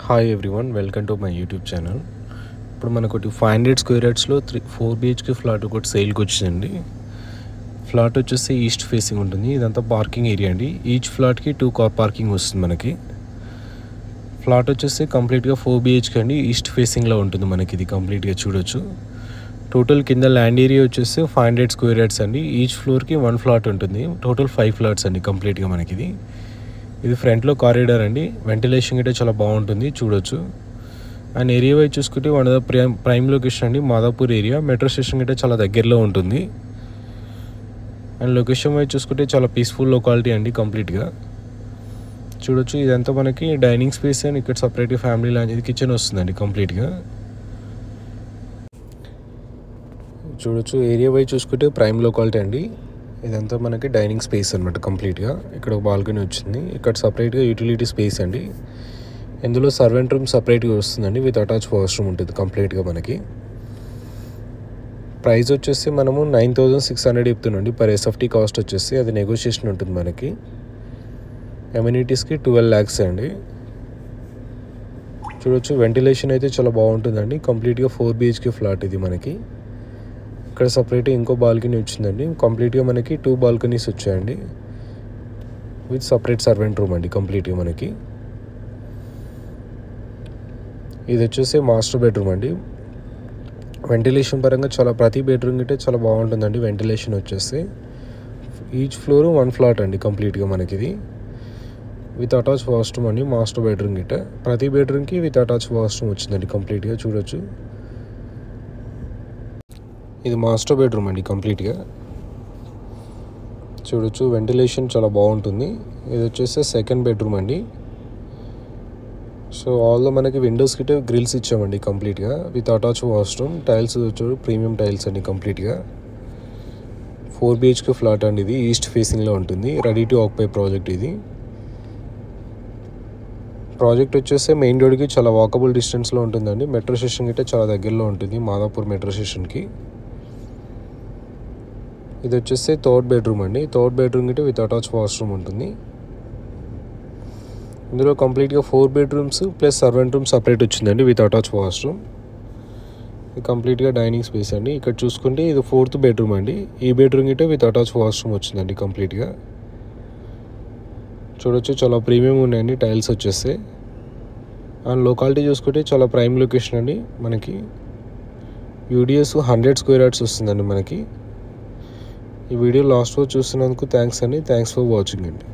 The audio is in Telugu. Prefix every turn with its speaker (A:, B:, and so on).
A: Hi everyone, welcome to my YouTube channel. ఇప్పుడు మనకు 500 స్క్వేర్ యార్డ్స్లో 4 BHK ఫ్లాట్ ఒకటి సేల్కి వచ్చిందండి. ఫ్లాట్ వచ్చేసి ఈస్ట్ ఫేసింగ్ ఉంటుంది. ఇదంతా పార్కింగ్ ఏరియా అండి. ఈచ్ ఫ్లాట్కి 2 కార్ పార్కింగ్ వస్తుంది మనకి. ఫ్లాట్ వచ్చేసి కంప్లీట్గా 4 BHK అండి. ఈస్ట్ ఫేసింగ్లో ఉంటుంది మనకి. ఇది కంప్లీట్గా చూడొచ్చు. టోటల్ కింద ల్యాండ్ ఏరియా వచ్చేసి 500 స్క్వేర్ యార్డ్స్ అండి. ఈచ్ ఫ్లోర్కి 1 ఫ్లాట్ ఉంటుంది. టోటల్ 5 ఫ్లాట్స్ అండి కంప్లీట్గా మనకి. ఇది ఫ్రంట్లో కారిడార్ అండి. వెంటిలేషన్ అయితే చాలా బాగుంటుంది, చూడొచ్చు. అండ్ ఏరియా వైజ్ చూసుకుంటే one of the prime location అండి. మాదాపూర్ ఏరియా మెట్రో స్టేషన్ అయితే చాలా దగ్గరలో ఉంటుంది. అండ్ లొకేషన్ వైజ్ చూసుకుంటే చాలా పీస్ఫుల్ లొకాలిటీ అండి కంప్లీట్గా చూడొచ్చు. ఇదంతా మనకి డైనింగ్ స్పేస్ అండ్ ఇక్కడ సపరేట్గా ఫ్యామిలీ లాంజ్, ఇది కిచెన్ వస్తుందండి కంప్లీట్గా చూడొచ్చు. ఏరియా వైజ్ చూసుకుంటే ప్రైమ్ లొకాలిటీ అండి. ఇదంతా మనకి డైనింగ్ స్పేస్ అనమాట కంప్లీట్గా. ఇక్కడ ఒక బాల్కనీ వచ్చింది. ఇక్కడ సపరేట్గా యూటిలిటీ స్పేస్ అండి. ఇందులో సర్వెంట్ రూమ్ సపరేట్గా వస్తుందండి. విత్ అటాచ్ వాష్రూమ్ ఉంటుంది కంప్లీట్గా మనకి. ప్రైస్ వచ్చేసి మనము 9,600 చెప్తున్నాండి పర్ SFT కాస్ట్ వచ్చేసి. అది నెగోషియేషన్ ఉంటుంది మనకి. అమ్యూనిటీస్కి 12 lakhs అండి. చూడొచ్చు. వెంటిలేషన్ అయితే చాలా బాగుంటుందండి. కంప్లీట్గా 4 BHK ఫ్లాట్ ఇది మనకి. ఇక్కడ సపరేట్గా ఇంకో బాల్కనీ వచ్చిందండి. కంప్లీట్గా మనకి 2 బాల్కనీస్ వచ్చాయండి విత్ సపరేట్ సర్వెంట్ రూమ్ అండి కంప్లీట్గా మనకి. ఇది వచ్చేసి మాస్టర్ బెడ్రూమ్ అండి. వెంటిలేషన్ పరంగా చాలా ప్రతి బెడ్రూమ్ గిట్టే చాలా బాగుంటుందండి. వెంటిలేషన్ వచ్చేసి ఈచ్ ఫ్లోర్ 1 ఫ్లాట్ అండి కంప్లీట్గా మనకి. ఇది విత్ అటాచ్ వాష్రూమ్ అండి. మాస్టర్ బెడ్రూమ్ గిట్ట ప్రతి బెడ్రూమ్కి విత్ అటాచ్ వాష్రూమ్ వచ్చిందండి కంప్లీట్గా చూడొచ్చు. ఇది మాస్టర్ బెడ్రూమ్ అండి కంప్లీట్గా చూడొచ్చు. వెంటిలేషన్ చాలా బాగుంటుంది. ఇది వచ్చేసి సెకండ్ బెడ్రూమ్ అండి. సో ఆల్లో మనకి విండోస్ కిటే గ్రిల్స్ ఇచ్చామండి కంప్లీట్గా విత్ అటాచ్ వాష్రూమ్. టైల్స్ వచ్చాడు ప్రీమియం టైల్స్ అండి కంప్లీట్గా. 4 BHK ఫ్లాట్ అండి. ఇది ఈస్ట్ ఫేసింగ్లో ఉంటుంది. రెడీ టు ఆక్యుపై ప్రాజెక్ట్ ఇది. ప్రాజెక్ట్ వచ్చేసి మెయిన్ రోడ్కి చాలా వాకబుల్ డిస్టెన్స్లో ఉంటుందండి. మెట్రో స్టేషన్ గిట్టే చాలా దగ్గరలో ఉంటుంది, మాదాపూర్ మెట్రో స్టేషన్కి. ఇది వచ్చేసి థర్డ్ బెడ్రూమ్ అండి. థర్డ్ బెడ్రూమ్ గిట్టే విత్ అటాచ్ వాష్రూమ్ ఉంటుంది. ఇందులో కంప్లీట్గా 4 bedrooms plus servant room separate వచ్చిందండి విత్ అటాచ్ వాష్రూమ్. ఇది కంప్లీట్గా డైనింగ్ స్పేస్ అండి. ఇక్కడ చూసుకుంటే ఇది 4th బెడ్రూమ్ అండి. ఈ బెడ్రూమ్ గిట్టే విత్ అటాచ్ వాష్రూమ్ వచ్చిందండి కంప్లీట్గా చూడొచ్చు. చాలా ప్రీమియం ఉన్నాయండి టైల్స్ వచ్చేసి. అండ్ లొకాలిటీ చూసుకుంటే చాలా ప్రైమ్ లొకేషన్ అండి మనకి. UDS 100 స్క్వేర్ యార్డ్స్ వస్తుందండి మనకి. ఈ వీడియో లాస్ట్ వరకు చూస్తున్నందుకు థ్యాంక్స్ అండి. థ్యాంక్స్ ఫర్ వాచింగ్ అండి.